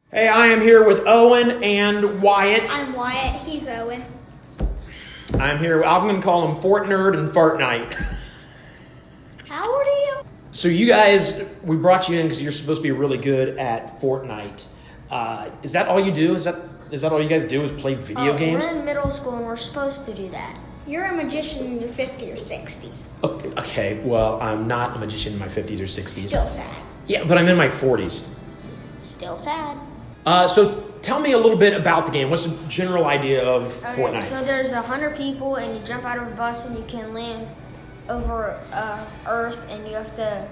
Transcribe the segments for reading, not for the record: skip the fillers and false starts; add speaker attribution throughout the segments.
Speaker 1: Hey, I am here with Owen and Wyatt.
Speaker 2: I'm Wyatt, he's Owen.
Speaker 1: I'm going to call him Fort Nerd and Fortnite.
Speaker 2: How old are you?
Speaker 1: So you guys, we brought you in because you're supposed to be really good at Fortnite. Is that all you do? Is that all you guys do is play video games?
Speaker 3: We're in middle school and we're supposed to do that.
Speaker 2: You're a magician in your 50s or 60s.
Speaker 1: Okay, well, I'm not a magician in my 50s or 60s.
Speaker 2: Still sad.
Speaker 1: Yeah, but I'm in my 40s.
Speaker 3: Still sad.
Speaker 1: So tell me a little bit about the game. What's the general idea of Fortnite?
Speaker 3: So there's 100 people and you jump out of a bus and you can land over Earth and you have to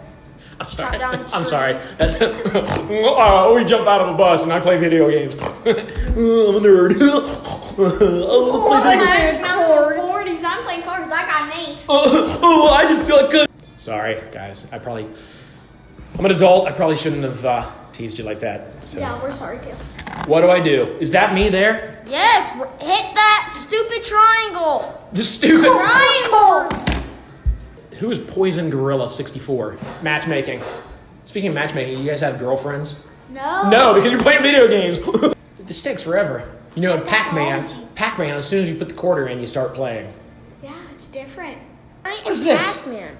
Speaker 3: chop down trees.
Speaker 1: I'm sorry. We jump out of a bus and I play video games. I'm a nerd.
Speaker 2: I'm 40s. I'm playing cards. I got an ace.
Speaker 1: I just feel good. Sorry, guys. I'm an adult. I probably shouldn't have teased you like that. So.
Speaker 2: Yeah, we're sorry too.
Speaker 1: What do I do? Is that me there?
Speaker 3: Yes, hit that stupid triangle.
Speaker 1: The stupid
Speaker 3: Triangles.
Speaker 1: Who is Poison Gorilla 64? Matchmaking. Speaking of matchmaking, you guys have girlfriends?
Speaker 2: No.
Speaker 1: No, because you're playing video games. This takes forever. You know, in Pac-Man, as soon as you put the quarter in, you start playing.
Speaker 2: Yeah, it's different.
Speaker 1: What is this?
Speaker 3: Pac-Man.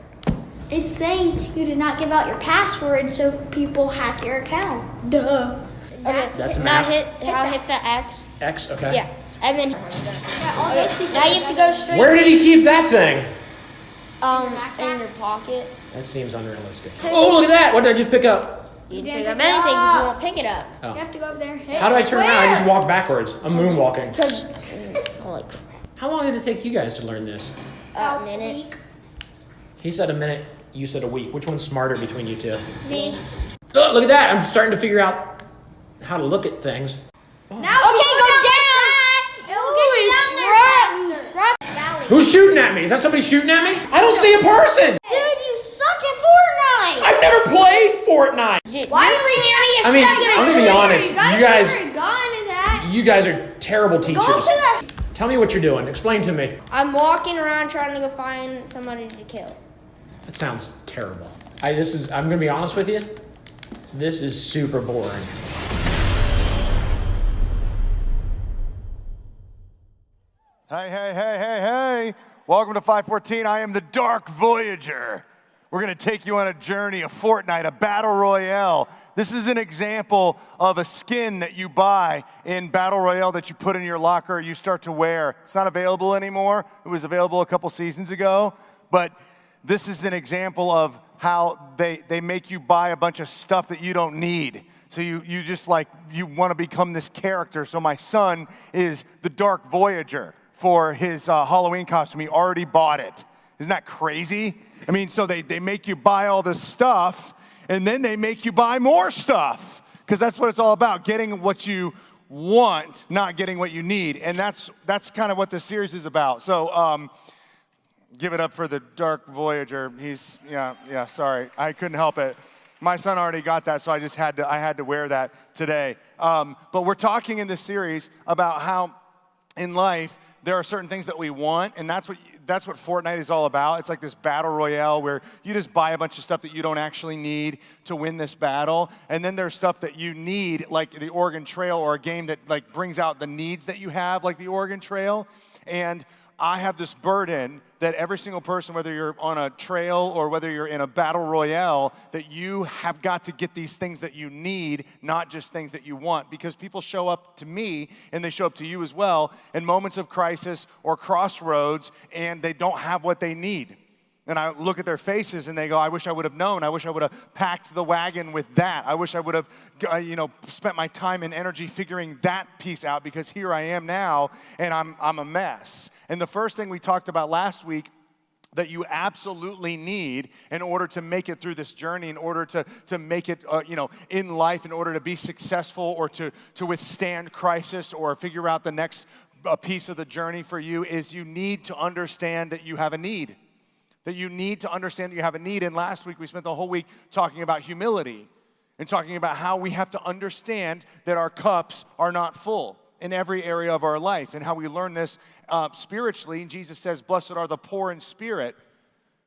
Speaker 2: It's saying you did not give out your password so people hack your account. Duh.
Speaker 3: Okay,
Speaker 1: That's a
Speaker 3: now
Speaker 1: map.
Speaker 3: hit the X.
Speaker 1: X, okay.
Speaker 3: Yeah, and then
Speaker 2: All those people
Speaker 3: now you have to go straight.
Speaker 1: Where did he keep that thing?
Speaker 3: In your pocket.
Speaker 1: That seems unrealistic. Oh, look at that! What did I just pick up?
Speaker 3: You
Speaker 2: didn't
Speaker 3: pick up
Speaker 2: pick it
Speaker 3: anything because you
Speaker 2: up.
Speaker 3: won't pick it up.
Speaker 1: Oh.
Speaker 2: You have to go over there.
Speaker 1: How do I turn around? I just walk backwards. I'm moonwalking.
Speaker 3: Because, holy crap.
Speaker 1: How long did it take you guys to learn this?
Speaker 3: A minute.
Speaker 1: He said a minute, you said a week. Which one's smarter between you two?
Speaker 3: Me.
Speaker 1: Oh, look at that! I'm starting to figure out how to look at things.
Speaker 2: Now
Speaker 3: Okay, go down.
Speaker 2: It will get you down there faster. Valley.
Speaker 1: Who's shooting at me? Is that somebody shooting at me? I don't see a person!
Speaker 3: Dude, you suck at Fortnite.
Speaker 1: I've never played Fortnite!
Speaker 3: Why are you
Speaker 1: I mean, I'm gonna be honest. You guys are terrible teachers.
Speaker 3: Go to that.
Speaker 1: Tell me what you're doing. Explain to me.
Speaker 3: I'm walking around trying to go find somebody to kill.
Speaker 1: That sounds terrible. I'm gonna be honest with you. This is super boring.
Speaker 4: Hey. Welcome to 514. I am the Dark Voyager. We're going to take you on a journey, a Fortnite, a battle royale. This is an example of a skin that you buy in battle royale that you put in your locker, you start to wear. It's not available anymore. It was available a couple seasons ago. But this is an example of how they make you buy a bunch of stuff that you don't need. So you want to become this character. So my son is the Dark Voyager for his Halloween costume. He already bought it. Isn't that crazy? I mean, so they make you buy all this stuff, and then they make you buy more stuff, because that's what it's all about, getting what you want, not getting what you need. And that's kind of what this series is about. So give it up for the Dark Voyager. He's, yeah, sorry. I couldn't help it. My son already got that, so I had to wear that today. But we're talking in this series about how in life there are certain things that we want, and that's what Fortnite is all about. It's like this battle royale where you just buy a bunch of stuff that you don't actually need to win this battle. And then there's stuff that you need, like the Oregon Trail, or a game that like brings out the needs that you have, like the Oregon Trail. And I have this burden that every single person, whether you're on a trail or whether you're in a battle royale, that you have got to get these things that you need, not just things that you want. Because people show up to me, and they show up to you as well, in moments of crisis or crossroads, and they don't have what they need. And I look at their faces and they go, I wish I would have known. I wish I would have packed the wagon with that. I wish I would have, spent my time and energy figuring that piece out, because here I am now and I'm a mess. And the first thing we talked about last week that you absolutely need in order to make it through this journey, in order to make it, in life, in order to be successful or to withstand crisis or figure out the next piece of the journey for you, is you need to understand that you have a need. That you need to understand that you have a need. And last week, we spent the whole week talking about humility and talking about how we have to understand that our cups are not full in every area of our life, and how we learn this spiritually. Jesus says, blessed are the poor in spirit,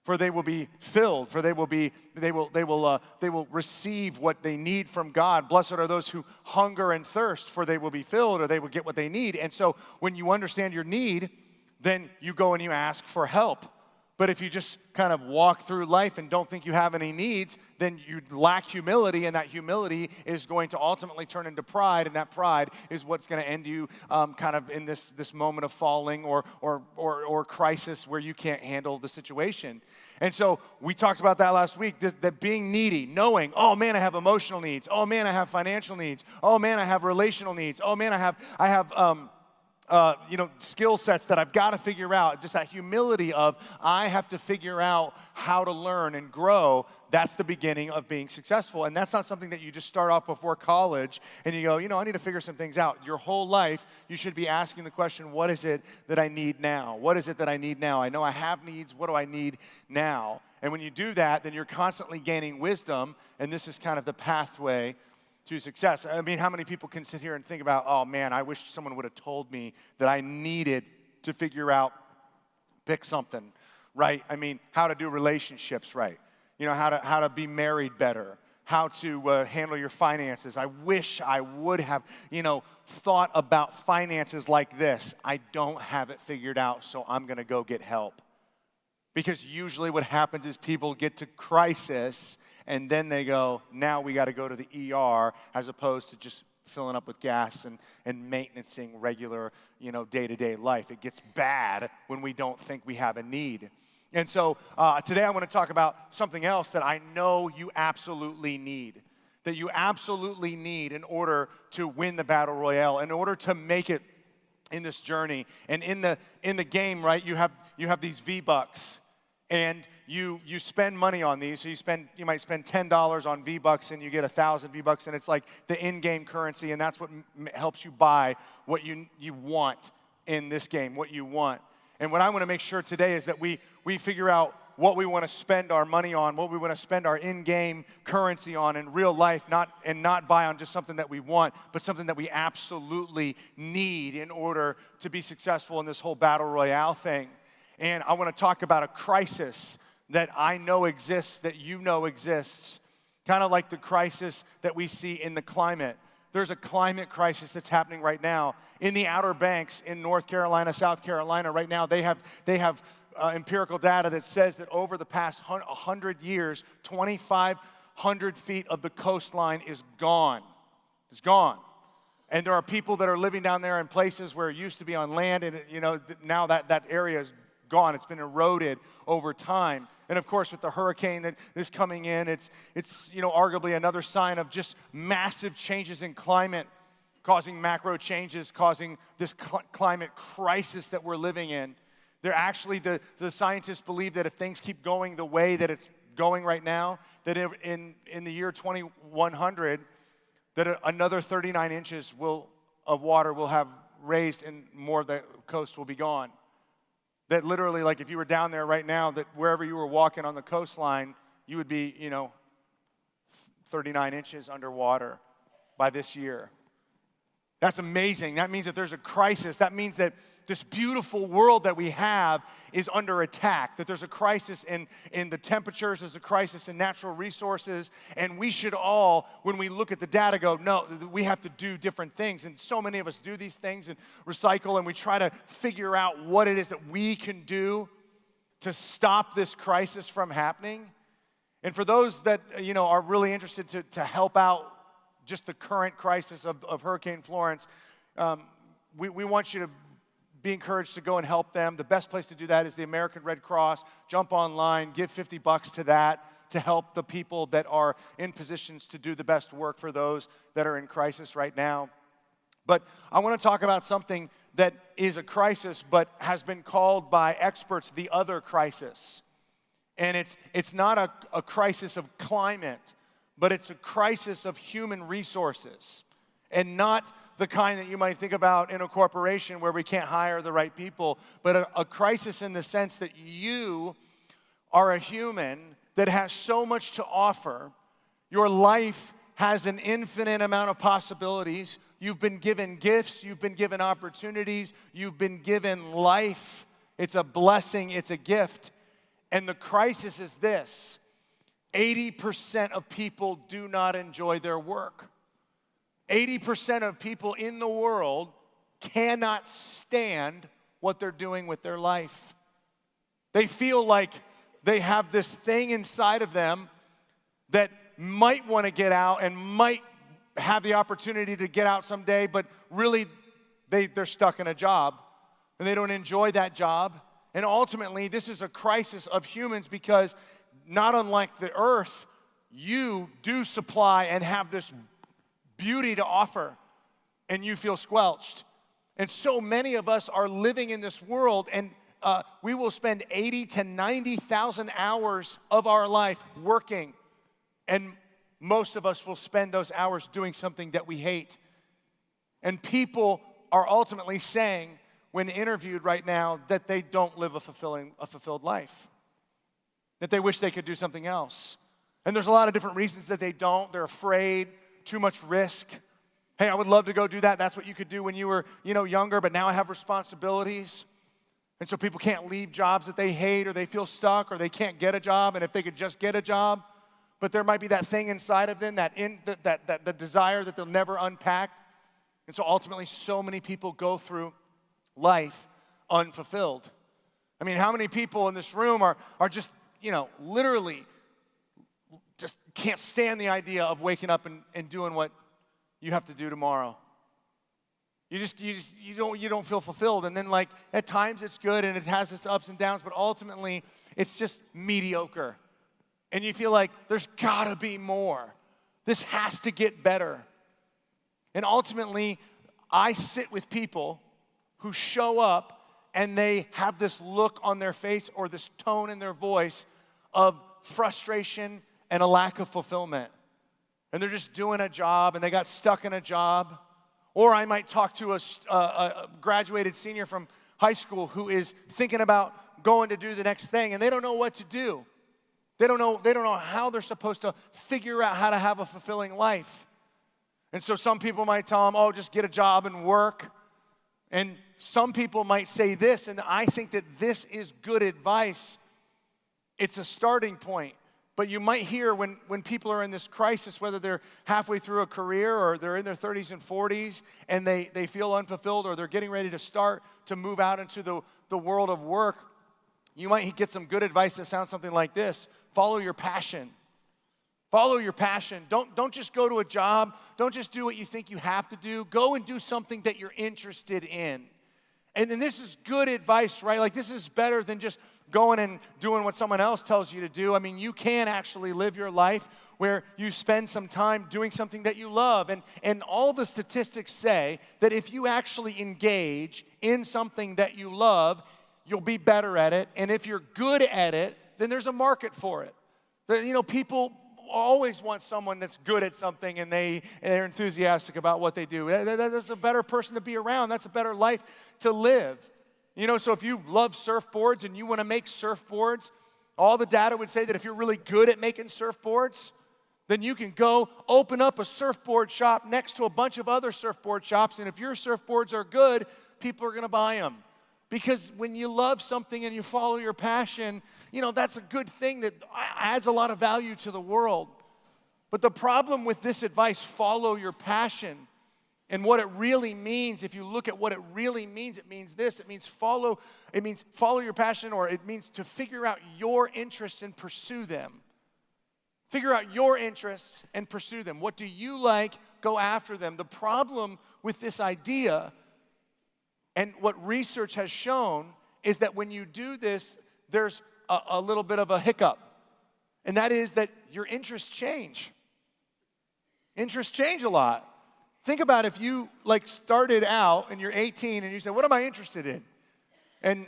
Speaker 4: for they will be filled, for they will receive what they need from God. Blessed are those who hunger and thirst, for they will be filled, or they will get what they need. And so when you understand your need, then you go and you ask for help. But if you just kind of walk through life and don't think you have any needs, then you lack humility, and that humility is going to ultimately turn into pride, and that pride is what's going to end you kind of in this moment of falling or crisis where you can't handle the situation. And so we talked about that last week, that being needy, knowing, oh man, I have emotional needs. Oh man, I have financial needs. Oh man, I have relational needs. Oh man, I have skill sets that I've got to figure out. Just that humility of I have to figure out how to learn and grow. That's the beginning of being successful. And that's not something that you just start off before college and you go, I need to figure some things out. Your whole life, you should be asking the question, what is it that I need now? What is it that I need now? I know I have needs. What do I need now? And when you do that, then you're constantly gaining wisdom. And this is kind of the pathway to success. I mean, how many people can sit here and think about, oh man, I wish someone would have told me that I needed to figure out, pick something, right? I mean, how to do relationships right. How to be married better, how to handle your finances. I wish I would have, thought about finances like this. I don't have it figured out, so I'm going to go get help. Because usually what happens is people get to crisis and then they go, now we got to go to the ER, as opposed to just filling up with gas and maintaining regular, day-to-day life. It gets bad when we don't think we have a need. And so today I want to talk about something else that I know you absolutely need, that you absolutely need in order to win the battle royale, in order to make it in this journey. And in the game, right, you have these V-Bucks. And you spend money on these. So you might spend $10 on V-Bucks and you get 1,000 V-Bucks, and it's like the in-game currency, and that's what helps you buy what you want in this game, what you want. And what I want to make sure today is that we figure out what we want to spend our money on, what we want to spend our in-game currency on in real life, not buy on just something that we want, but something that we absolutely need in order to be successful in this whole battle royale thing. And I want to talk about a crisis that I know exists, that you know exists, kind of like the crisis that we see in the climate. There's a climate crisis that's happening right now. In the Outer Banks in North Carolina, South Carolina, right now, they have empirical data that says that over the past 100 years, 2,500 feet of the coastline is gone. It's gone. And there are people that are living down there in places where it used to be on land, and now that area is gone. It's been eroded over time. And of course, with the hurricane that is coming in, it's arguably another sign of just massive changes in climate, causing macro changes, causing this climate crisis that we're living in. They're actually, the scientists believe that if things keep going the way that it's going right now, that in the year 2100, that another 39 inches of water will have raised and more of the coast will be gone. That literally, like if you were down there right now, that wherever you were walking on the coastline, you would be, 39 inches underwater by this year. That's amazing. That means that there's a crisis. That means that this beautiful world that we have is under attack, that there's a crisis in the temperatures, there's a crisis in natural resources, and we should all, when we look at the data, go, no, we have to do different things. And so many of us do these things and recycle, and we try to figure out what it is that we can do to stop this crisis from happening. And for those that, are really interested to help out just the current crisis of Hurricane Florence, we want you to be encouraged to go and help them. The best place to do that is the American Red Cross. Jump online, give $50 to that to help the people that are in positions to do the best work for those that are in crisis right now. But I want to talk about something that is a crisis but has been called by experts the other crisis. And it's not a crisis of climate, but it's a crisis of human resources, and not the kind that you might think about in a corporation where we can't hire the right people, but a crisis in the sense that you are a human that has so much to offer. Your life has an infinite amount of possibilities. You've been given gifts, you've been given opportunities, you've been given life. It's a blessing, it's a gift. And the crisis is this: 80% of people do not enjoy their work. 80% of people in the world cannot stand what they're doing with their life. They feel like they have this thing inside of them that might want to get out and might have the opportunity to get out someday, but really they're stuck in a job and they don't enjoy that job. And ultimately, this is a crisis of humans because not unlike the earth, you do supply and have this beauty to offer, and you feel squelched. And so many of us are living in this world, and we will spend 80 to 90,000 hours of our life working, and most of us will spend those hours doing something that we hate. And people are ultimately saying, when interviewed right now, that they don't live a fulfilled life, that they wish they could do something else. And there's a lot of different reasons that they don't. They're afraid, too much risk. Hey, I would love to go do that. That's what you could do when you were, younger, but now I have responsibilities. And so people can't leave jobs that they hate, or they feel stuck, or they can't get a job, and if they could just get a job, but there might be that thing inside of them, that desire that they'll never unpack. And so ultimately, so many people go through life unfulfilled. I mean, how many people in this room are just, literally just can't stand the idea of waking up and doing what you have to do tomorrow? You don't feel fulfilled. And then, like, at times it's good and it has its ups and downs, but ultimately it's just mediocre. And you feel like there's gotta be more. This has to get better. And ultimately, I sit with people who show up and they have this look on their face or this tone in their voice of frustration and a lack of fulfillment. And they're just doing a job and they got stuck in a job. Or I might talk to a graduated senior from high school who is thinking about going to do the next thing, and they don't know what to do. They don't know how they're supposed to figure out how to have a fulfilling life. And so some people might tell them, oh, just get a job and work. And some people might say this, and I think that this is good advice. It's a starting point. But you might hear when people are in this crisis, whether they're halfway through a career or they're in their 30s and 40s, and they feel unfulfilled, or they're getting ready to start to move out into the world of work, you might get some good advice that sounds something like this: follow your passion. Follow your passion. Don't just go to a job. Don't just do what you think you have to do. Go and do something that you're interested in. And then this is good advice, right? Like, this is better than just going and doing what someone else tells you to do. I mean, you can actually live your life where you spend some time doing something that you love. And all the statistics say that if you actually engage in something that you love, you'll be better at it. And if you're good at it, then there's a market for it. People always want someone that's good at something and they're enthusiastic about what they do. That's a better person to be around. That's a better life to live. So if you love surfboards and you want to make surfboards, all the data would say that if you're really good at making surfboards, then you can go open up a surfboard shop next to a bunch of other surfboard shops, and if your surfboards are good, people are going to buy them. Because when you love something and you follow your passion, that's a good thing that adds a lot of value to the world. But the problem with this advice, follow your passion, and what it really means, if you look at what it really means, it means this. It means follow your passion, or it means to figure out your interests and pursue them. Figure out your interests and pursue them. What do you like? Go after them. The problem with this idea, and what research has shown, is that when you do this, there's a little bit of a hiccup. And that is that your interests change. Interests change a lot. Think about if you started out and you're 18 and you said, what am I interested in? And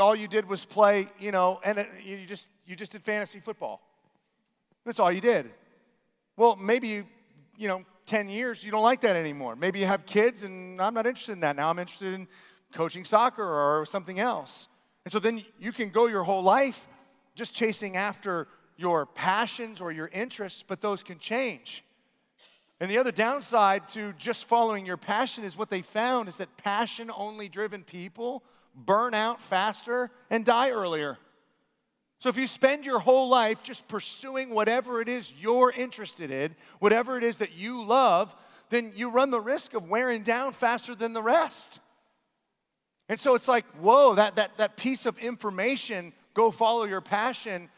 Speaker 4: all you did was play, and you just did fantasy football. That's all you did. Well, maybe 10 years, you don't like that anymore. Maybe you have kids, and I'm not interested in that. Now I'm interested in coaching soccer or something else. And so then you can go your whole life just chasing after your passions or your interests, but those can change. And the other downside to just following your passion is what they found is that passion-only driven people burn out faster and die earlier. So if you spend your whole life just pursuing whatever it is you're interested in, whatever it is that you love, then you run the risk of wearing down faster than the rest. And so it's like, whoa, that piece of information, go follow your passion,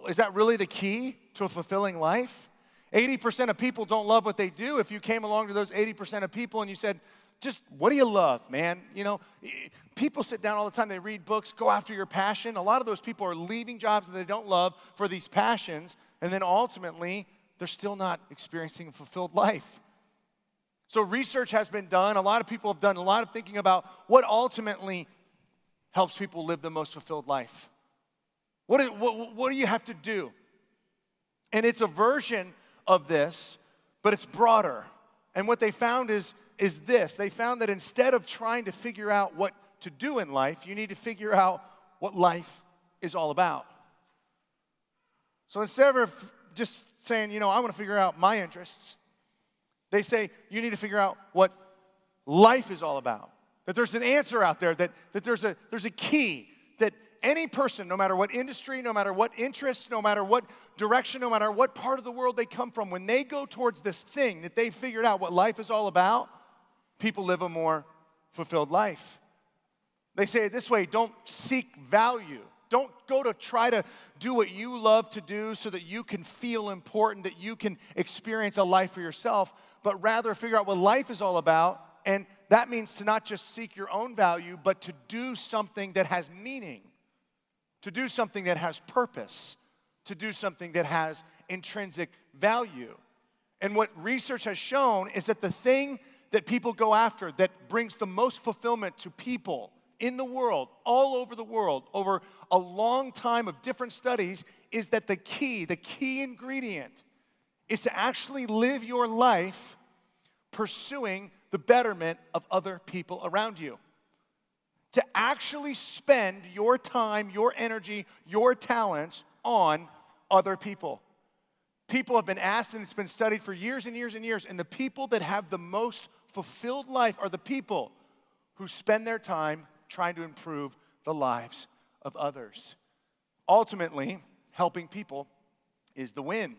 Speaker 4: is that really the key to a fulfilling life? 80% of people don't love what they do. If you came along to those 80% of people and you said, just what do you love, man? You know, people sit down all the time, they read books, go after your passion. A lot of those people are leaving jobs that they don't love for these passions, and then ultimately, they're still not experiencing a fulfilled life. So research has been done. A lot of people have done a lot of thinking about what ultimately helps people live the most fulfilled life. What do you have to do? And it's a version of this, but it's broader. And what they found is this. They found that instead of trying to figure out what to do in life, you need to figure out what life is all about. So instead of just saying, I want to figure out my interests, they say you need to figure out what life is all about. That there's an answer out there, that there's a key, that any person, no matter what industry, no matter what interests, no matter what direction, no matter what part of the world they come from, when they go towards this thing that they've figured out what life is all about, people live a more fulfilled life. They say it this way, don't seek value. Don't go to try to do what you love to do so that you can feel important, that you can experience a life for yourself, but rather figure out what life is all about. And that means to not just seek your own value, but to do something that has meaning, to do something that has purpose, to do something that has intrinsic value. And what research has shown is that the thing that people go after that brings the most fulfillment to people in the world, all over the world, over a long time of different studies, is that the key ingredient is to actually live your life pursuing the betterment of other people around you. To actually spend your time, your energy, your talents on other people. People have been asked, and it's been studied for years and years and years, and the people that have the most fulfilled life are the people who spend their time trying to improve the lives of others. Ultimately, helping people is the win.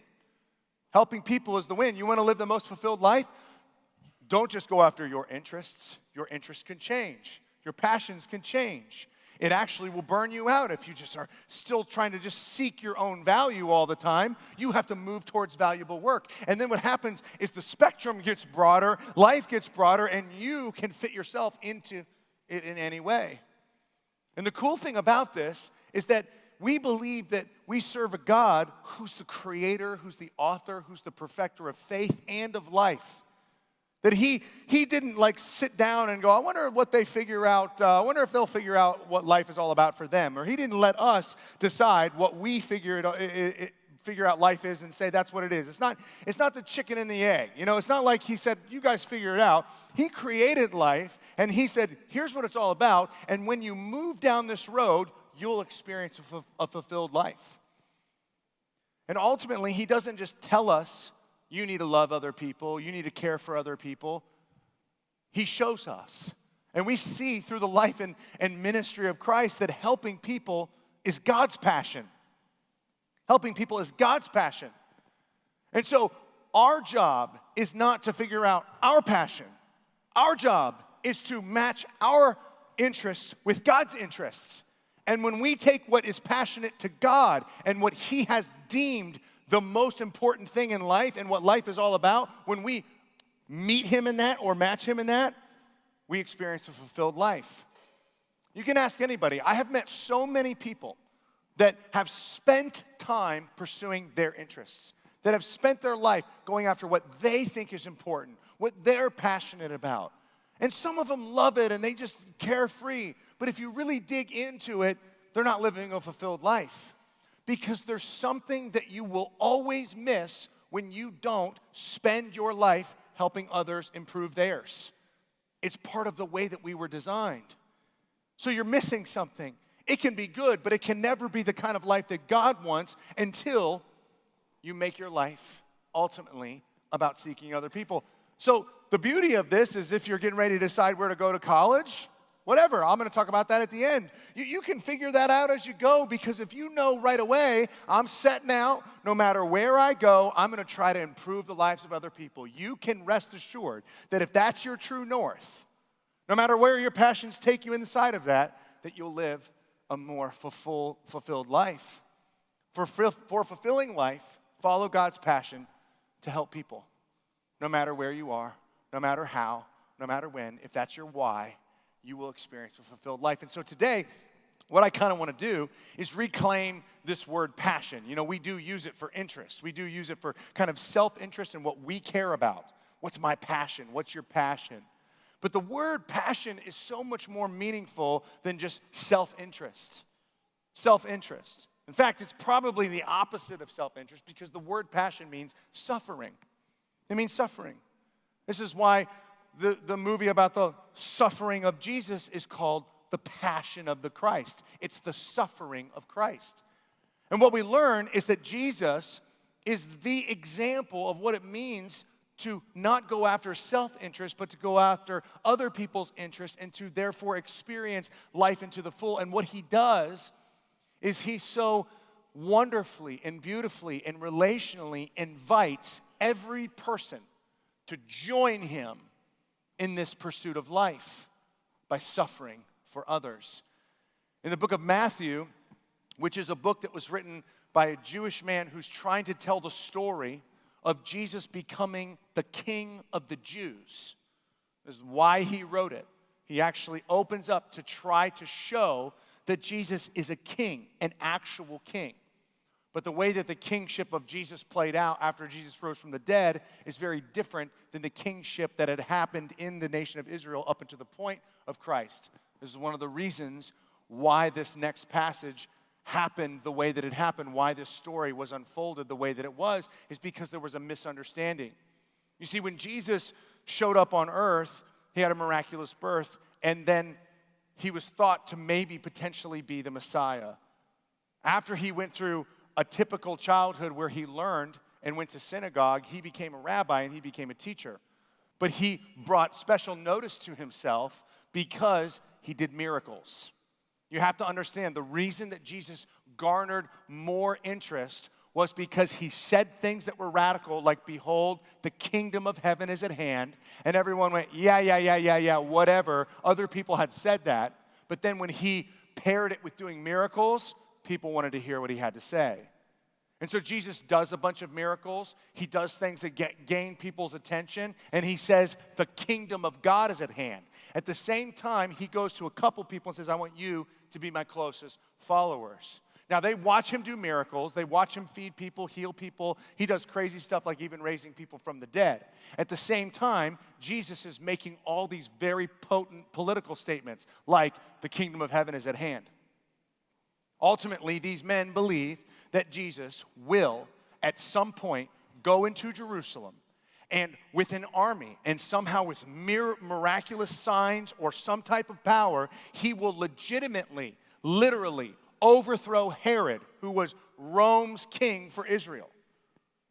Speaker 4: Helping people is the win. You want to live the most fulfilled life? Don't just go after your interests. Your interests can change. Your passions can change. It actually will burn you out if you just are still trying to just seek your own value all the time. You have to move towards valuable work. And then what happens is the spectrum gets broader, life gets broader, and you can fit yourself into it in any way. And the cool thing about this is that we believe that we serve a God who's the creator, who's the author, who's the perfecter of faith and of life. That he didn't like sit down and go, I wonder what they figure out, I wonder if they'll figure out what life is all about for them. Or he didn't let us decide what we figure out life is and say that's what it is. It's not the chicken and the egg. It's not like he said, you guys figure it out. He created life and he said, here's what it's all about. And when you move down this road, you'll experience a fulfilled life. And ultimately, he doesn't just tell us, you need to love other people, you need to care for other people. He shows us. And we see through the life and ministry of Christ that helping people is God's passion. Helping people is God's passion. And so our job is not to figure out our passion. Our job is to match our interests with God's interests. And when we take what is passionate to God and what He has deemed the most important thing in life and what life is all about, when we meet Him in that or match Him in that, we experience a fulfilled life. You can ask anybody. I have met so many people that have spent time pursuing their interests, that have spent their life going after what they think is important, what they're passionate about. And some of them love it and they just carefree. But if you really dig into it, they're not living a fulfilled life. Because there's something that you will always miss when you don't spend your life helping others improve theirs. It's part of the way that we were designed. So you're missing something. It can be good, but it can never be the kind of life that God wants until you make your life ultimately about seeking other people. So the beauty of this is if you're getting ready to decide where to go to college, whatever. I'm going to talk about that at the end. You can figure that out as you go, because if you know right away, I'm setting out, no matter where I go, I'm going to try to improve the lives of other people. You can rest assured that if that's your true north, no matter where your passions take you inside of that you'll live a more fulfilled life. For fulfilling life, follow God's passion to help people. No matter where you are, no matter how, no matter when, if that's your why, you will experience a fulfilled life. And so today, what I kind of want to do is reclaim this word passion. You know, we do use it for interest. We do use it for kind of self-interest in what we care about. What's my passion? What's your passion? But the word passion is so much more meaningful than just self-interest. Self-interest. In fact, it's probably the opposite of self-interest, because the word passion means suffering. It means suffering. This is why the movie about the suffering of Jesus is called The Passion of the Christ. It's the suffering of Christ. And what we learn is that Jesus is the example of what it means to not go after self-interest, but to go after other people's interests and to therefore experience life into the full. And what he does is he so wonderfully and beautifully and relationally invites every person to join him in this pursuit of life by suffering for others. In the book of Matthew, which is a book that was written by a Jewish man who's trying to tell the story of Jesus becoming the King of the Jews. This is why he wrote it. He actually opens up to try to show that Jesus is a king, an actual king. But the way that the kingship of Jesus played out after Jesus rose from the dead is very different than the kingship that had happened in the nation of Israel up until the point of Christ. This is one of the reasons why this next passage happened the way that it happened, why this story was unfolded the way that it was, is because there was a misunderstanding. You see, when Jesus showed up on earth, he had a miraculous birth, and then he was thought to maybe potentially be the Messiah. After he went through a typical childhood where he learned and went to synagogue, he became a rabbi and he became a teacher. But he brought special notice to himself because he did miracles. You have to understand, the reason that Jesus garnered more interest was because he said things that were radical, like, behold, the kingdom of heaven is at hand. And everyone went, yeah, whatever. Other people had said that. But then when he paired it with doing miracles, people wanted to hear what he had to say. And so Jesus does a bunch of miracles. He does things that gain people's attention. And he says, the kingdom of God is at hand. At the same time, he goes to a couple people and says, I want you to be my closest followers. Now, they watch him do miracles. They watch him feed people, heal people. He does crazy stuff like even raising people from the dead. At the same time, Jesus is making all these very potent political statements, like the kingdom of heaven is at hand. Ultimately, these men believe that Jesus will, at some point, go into Jerusalem and with an army, and somehow with miraculous signs or some type of power, he will legitimately, literally overthrow Herod, who was Rome's king for Israel.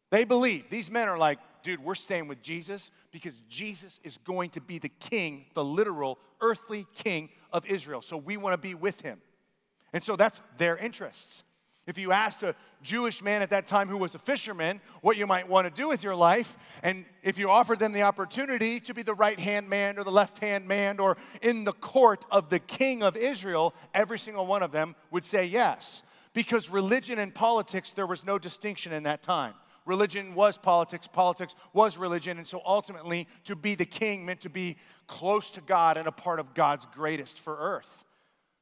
Speaker 4: They believe, these men are like, dude, we're staying with Jesus because Jesus is going to be the king, the literal earthly king of Israel. So we want to be with him. And so that's their interests. If you asked a Jewish man at that time who was a fisherman what you might want to do with your life, and if you offered them the opportunity to be the right-hand man or the left-hand man or in the court of the king of Israel, every single one of them would say yes. Because religion and politics, there was no distinction in that time. Religion was politics, politics was religion, and so ultimately to be the king meant to be close to God and a part of God's greatest for earth.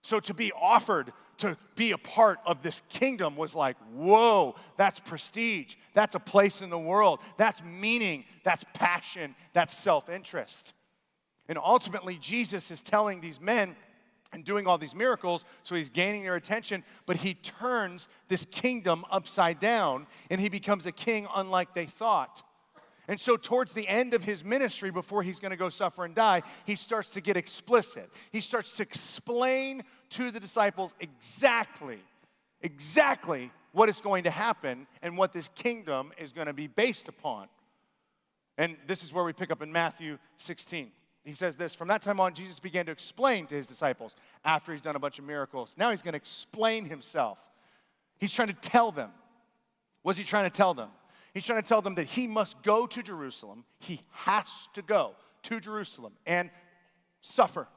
Speaker 4: So to be offered to be a part of this kingdom was like, whoa, that's prestige. That's a place in the world. That's meaning. That's passion. That's self-interest. And ultimately, Jesus is telling these men and doing all these miracles, so he's gaining their attention, but he turns this kingdom upside down, and he becomes a king unlike they thought. And so towards the end of his ministry, before he's going to go suffer and die, he starts to get explicit. He starts to explain to the disciples exactly what is going to happen and what this kingdom is going to be based upon. And this is where we pick up in Matthew 16. he says this, from that time on, Jesus began to explain to his disciples after he's done a bunch of miracles. Now he's going to explain himself. He's trying to tell them. What's he trying to tell them? He's trying to tell them that he must go to Jerusalem. He has to go to Jerusalem and suffer.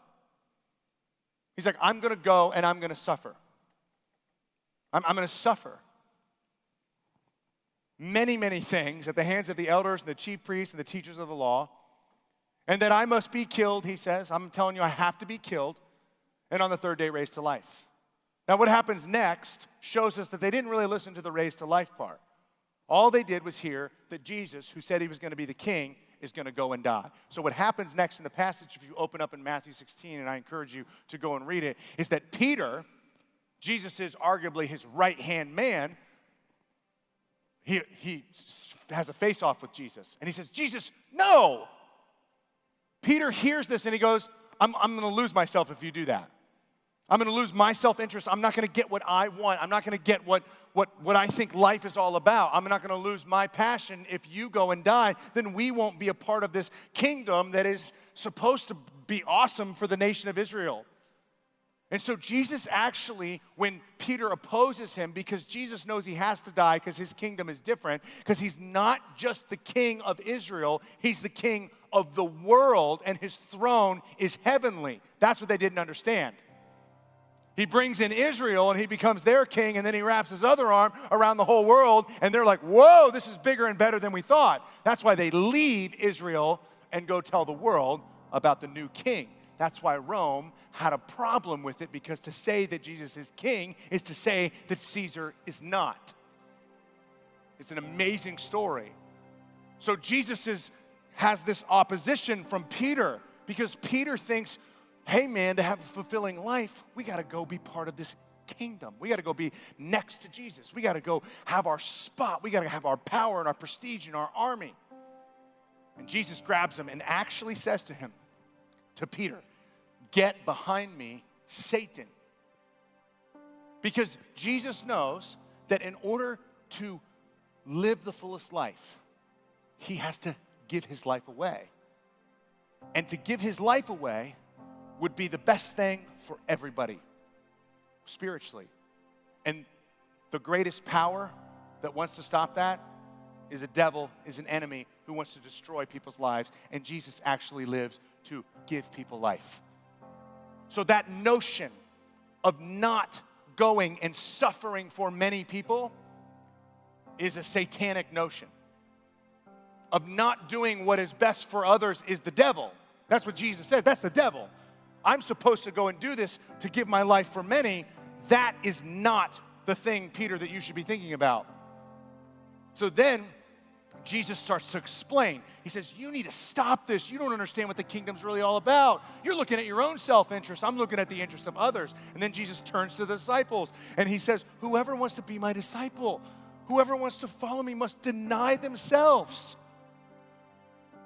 Speaker 4: He's like, I'm going to go and I'm going to suffer. I'm going to suffer many, many things at the hands of the elders and the chief priests and the teachers of the law, and that I must be killed, he says. I'm telling you, I have to be killed, and on the third day raised to life. Now, what happens next shows us that they didn't really listen to the raised to life part. All they did was hear that Jesus, who said he was going to be the king, is going to go and die. So what happens next in the passage, if you open up in Matthew 16, and I encourage you to go and read it, is that Peter, Jesus is arguably his right-hand man, he has a face-off with Jesus. And he says, Jesus, no! Peter hears this and he goes, I'm going to lose myself if you do that. I'm going to lose my self-interest. I'm not going to get what I want. I'm not going to get what I think life is all about. I'm not going to lose my passion. If you go and die, then we won't be a part of this kingdom that is supposed to be awesome for the nation of Israel. And so Jesus actually, when Peter opposes him, because Jesus knows he has to die because his kingdom is different, because he's not just the king of Israel, he's the king of the world, and his throne is heavenly. That's what they didn't understand. He brings in Israel and he becomes their king, and then he wraps his other arm around the whole world, and they're like, whoa, this is bigger and better than we thought. That's why they leave Israel and go tell the world about the new king. That's why Rome had a problem with it, because to say that Jesus is king is to say that Caesar is not. It's an amazing story. So Jesus has this opposition from Peter, because Peter thinks, hey man, to have a fulfilling life, we got to go be part of this kingdom. We got to go be next to Jesus. We got to go have our spot. We got to have our power and our prestige in our army. And Jesus grabs him and actually says to him, to Peter, get behind me, Satan. Because Jesus knows that in order to live the fullest life, he has to give his life away. And to give his life away would be the best thing for everybody, spiritually. And the greatest power that wants to stop that is a devil, is an enemy who wants to destroy people's lives. And Jesus actually lives to give people life. So that notion of not going and suffering for many people is a satanic notion. Of not doing what is best for others is the devil. That's what Jesus says. That's the devil. I'm supposed to go and do this to give my life for many. That is not the thing, Peter, that you should be thinking about. So then Jesus starts to explain. He says, you need to stop this. You don't understand what the kingdom's really all about. You're looking at your own self-interest. I'm looking at the interest of others. And then Jesus turns to the disciples and he says, whoever wants to be my disciple, whoever wants to follow me must deny themselves.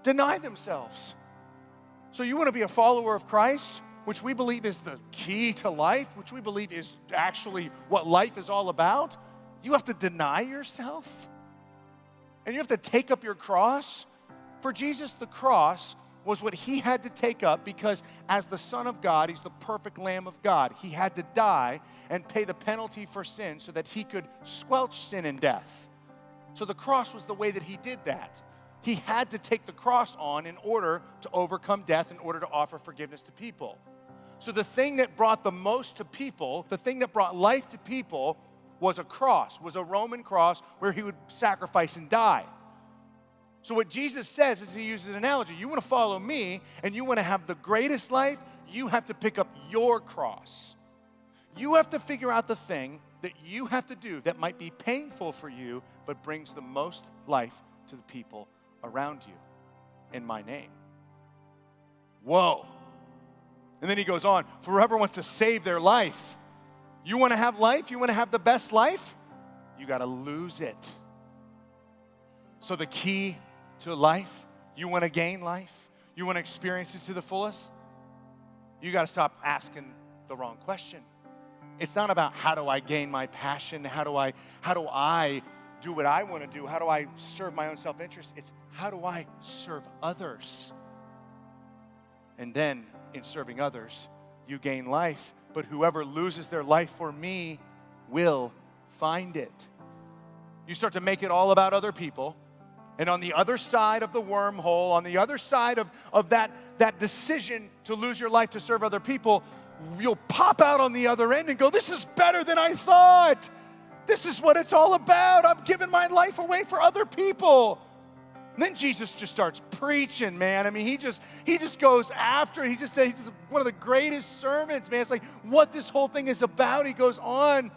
Speaker 4: Deny themselves. So you want to be a follower of Christ, which we believe is the key to life, which we believe is actually what life is all about? You have to deny yourself. And you have to take up your cross. For Jesus, the cross was what he had to take up, because as the Son of God, he's the perfect Lamb of God. He had to die and pay the penalty for sin so that he could squelch sin and death. So the cross was the way that he did that. He had to take the cross on in order to overcome death, in order to offer forgiveness to people. So the thing that brought the most to people, the thing that brought life to people, was a cross, was a Roman cross where he would sacrifice and die. So what Jesus says is, he uses an analogy. You want to follow me and you want to have the greatest life, you have to pick up your cross. You have to figure out the thing that you have to do that might be painful for you, but brings the most life to the people around you in my name. Whoa. And then he goes on, for whoever wants to save their life. You want to have life? You want to have the best life? You got to lose it. So the key to life, you want to gain life? You want to experience it to the fullest? You got to stop asking the wrong question. It's not about how do I gain my passion? How do I do what I want to do? How do I serve my own self-interest? It's how do I serve others? And then in serving others, you gain life. But whoever loses their life for me will find it. You start to make it all about other people. And on the other side of the wormhole, on the other side of that decision to lose your life to serve other people, you'll pop out on the other end and go, this is better than I thought. This is what it's all about. I'm giving my life away for other people. And then Jesus just starts preaching, man. I mean, he just goes after it. He's just one of the greatest sermons, man. It's like what this whole thing is about. He goes on.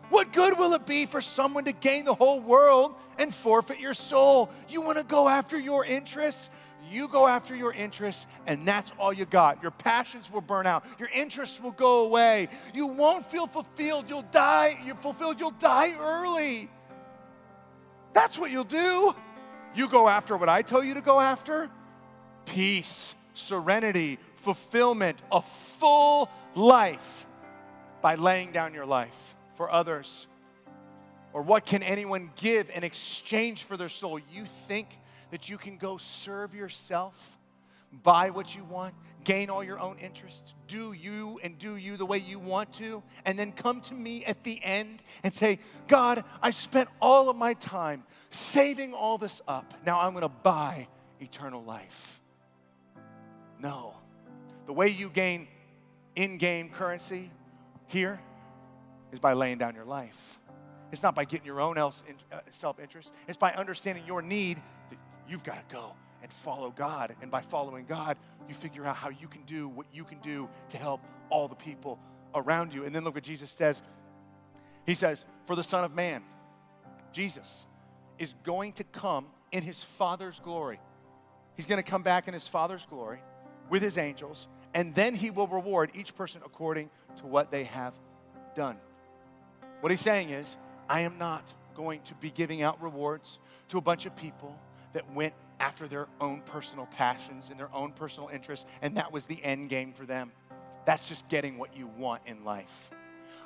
Speaker 4: What good will it be for someone to gain the whole world and forfeit your soul? You want to go after your interests? You go after your interests, and that's all you got. Your passions will burn out. Your interests will go away. You won't feel fulfilled. You'll die. You'll die early. That's what you'll do. You go after what I tell you to go after. Peace, serenity, fulfillment, a full life by laying down your life for others. Or what can anyone give in exchange for their soul? You think that you can go serve yourself, buy what you want, gain all your own interests, do you the way you want to, and then come to me at the end and say, God, I spent all of my time saving all this up. Now I'm going to buy eternal life. No. The way you gain in-game currency here is by laying down your life. It's not by getting your own self-interest. It's by understanding your need that you've got to go and follow God. And by following God, you figure out how you can do what you can do to help all the people around you. And then look what Jesus says. He says, for the Son of Man, Jesus, is going to come in his Father's glory. He's going to come back in his Father's glory with his angels, and then he will reward each person according to what they have done. What he's saying is, I am not going to be giving out rewards to a bunch of people that went after their own personal passions and their own personal interests, and that was the end game for them. That's just getting what you want in life.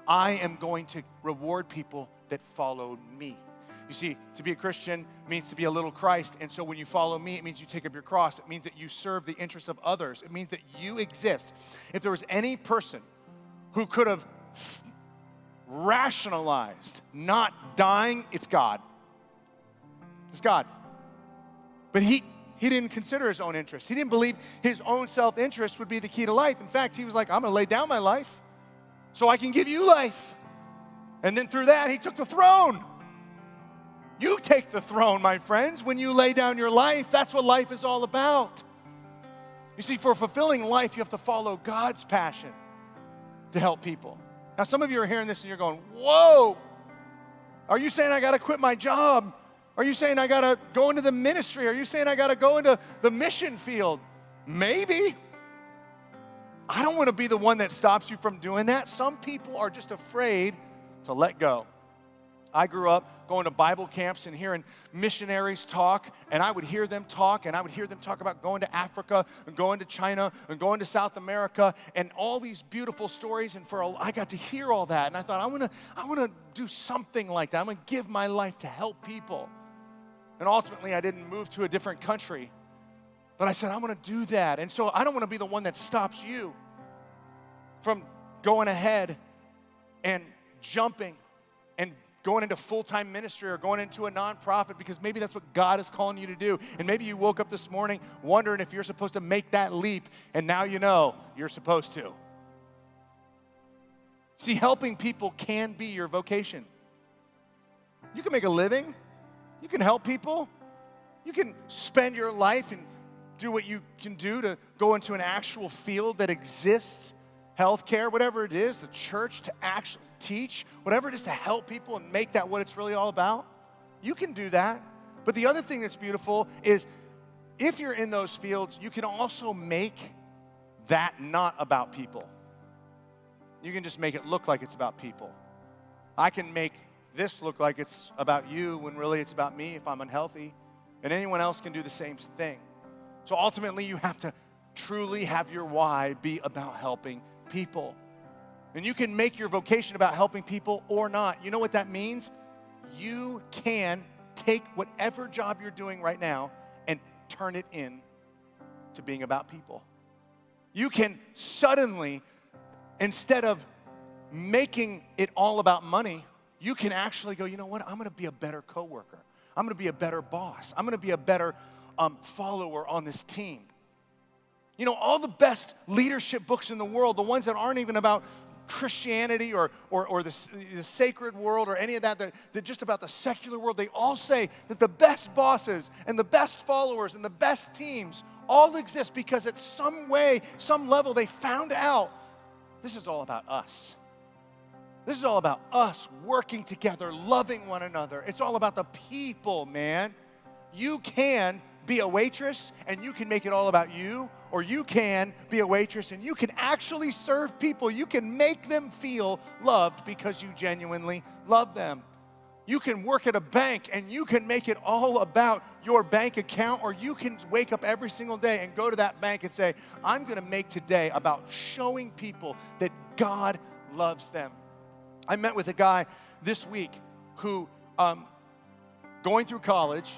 Speaker 4: I am going to reward people that followed me. You see, to be a Christian means to be a little Christ, and so when you follow me, it means you take up your cross. It means that you serve the interests of others. It means that you exist. If there was any person who could have rationalized not dying, it's God. It's God. But he didn't consider his own interest. He didn't believe his own self-interest would be the key to life. In fact, he was like, I'm going to lay down my life so I can give you life. And then through that, he took the throne. You take the throne, my friends, when you lay down your life. That's what life is all about. You see, for a fulfilling life, you have to follow God's passion to help people. Now, some of you are hearing this and you're going, whoa, are you saying I got to quit my job? Are you saying I got to go into the ministry? Are you saying I got to go into the mission field? Maybe. I don't want to be the one that stops you from doing that. Some people are just afraid to let go. I grew up going to Bible camps and hearing missionaries talk, and I would hear them talk, and I would hear them talk about going to Africa and going to China and going to South America and all these beautiful stories, and I got to hear all that, and I thought, I want to do something like that. I'm going to give my life to help people. And ultimately, I didn't move to a different country, but I said, I want to do that. And so I don't want to be the one that stops you from going ahead and jumping and going into full-time ministry or going into a nonprofit, because maybe that's what God is calling you to do. And maybe you woke up this morning wondering if you're supposed to make that leap, and now you know you're supposed to. See, helping people can be your vocation. You can make a living. You can help people. You can spend your life and do what you can do to go into an actual field that exists, healthcare, whatever it is, the church, to actually teach, whatever it is to help people and make that what it's really all about. You can do that. But the other thing that's beautiful is if you're in those fields, you can also make that not about people. You can just make it look like it's about people. I can make this look like it's about you when really it's about me if I'm unhealthy, and anyone else can do the same thing. So ultimately, you have to truly have your why be about helping people. And you can make your vocation about helping people or not. You know what that means? You can take whatever job you're doing right now and turn it in to being about people. You can suddenly, instead of making it all about money, you can actually go, you know what, I'm gonna be a better coworker. I'm gonna be a better boss. I'm gonna be a better follower on this team. You know, all the best leadership books in the world, the ones that aren't even about Christianity or the sacred world or any of that, they're just about the secular world, they all say that the best bosses and the best followers and the best teams all exist because at some way, some level, they found out this is all about us. This is all about us working together, loving one another. It's all about the people, man. You can be a waitress and you can make it all about you, or you can be a waitress and you can actually serve people. You can make them feel loved because you genuinely love them. You can work at a bank and you can make it all about your bank account, or you can wake up every single day and go to that bank and say, I'm going to make today about showing people that God loves them. I met with a guy this week who, going through college,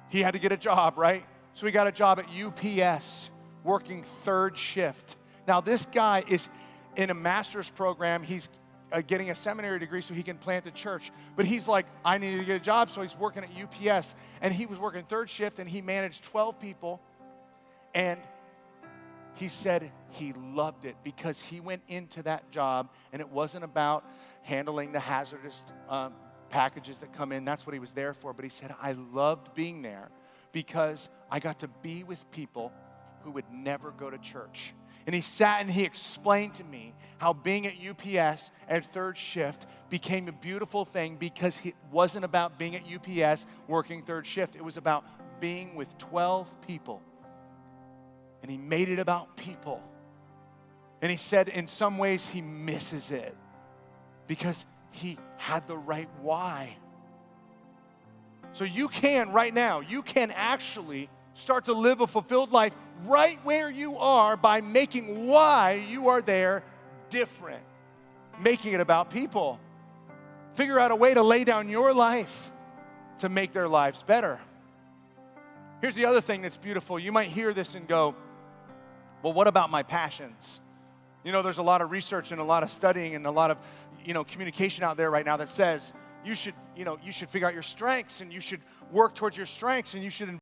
Speaker 4: he had to get a job, right? So he got a job at UPS, working third shift. Now this guy is in a master's program. He's getting a seminary degree so he can plant a church. But he's like, I need to get a job, so he's working at UPS. And he was working third shift, and he managed 12 people. And he said he loved it because he went into that job, and it wasn't about handling the hazardous packages that come in. That's what he was there for. But he said, I loved being there because I got to be with people who would never go to church. And he sat and he explained to me how being at UPS at third shift became a beautiful thing because it wasn't about being at UPS working third shift. It was about being with 12 people. And he made it about people. And he said in some ways he misses it because he had the right why. So you can right now, you can actually start to live a fulfilled life right where you are by making why you are there different. Making it about people. Figure out a way to lay down your life to make their lives better. Here's the other thing that's beautiful. You might hear this and go, well, what about my passions? You know, there's a lot of research and a lot of studying and a lot of, communication out there right now that says you should figure out your strengths and you should work towards your strengths and you should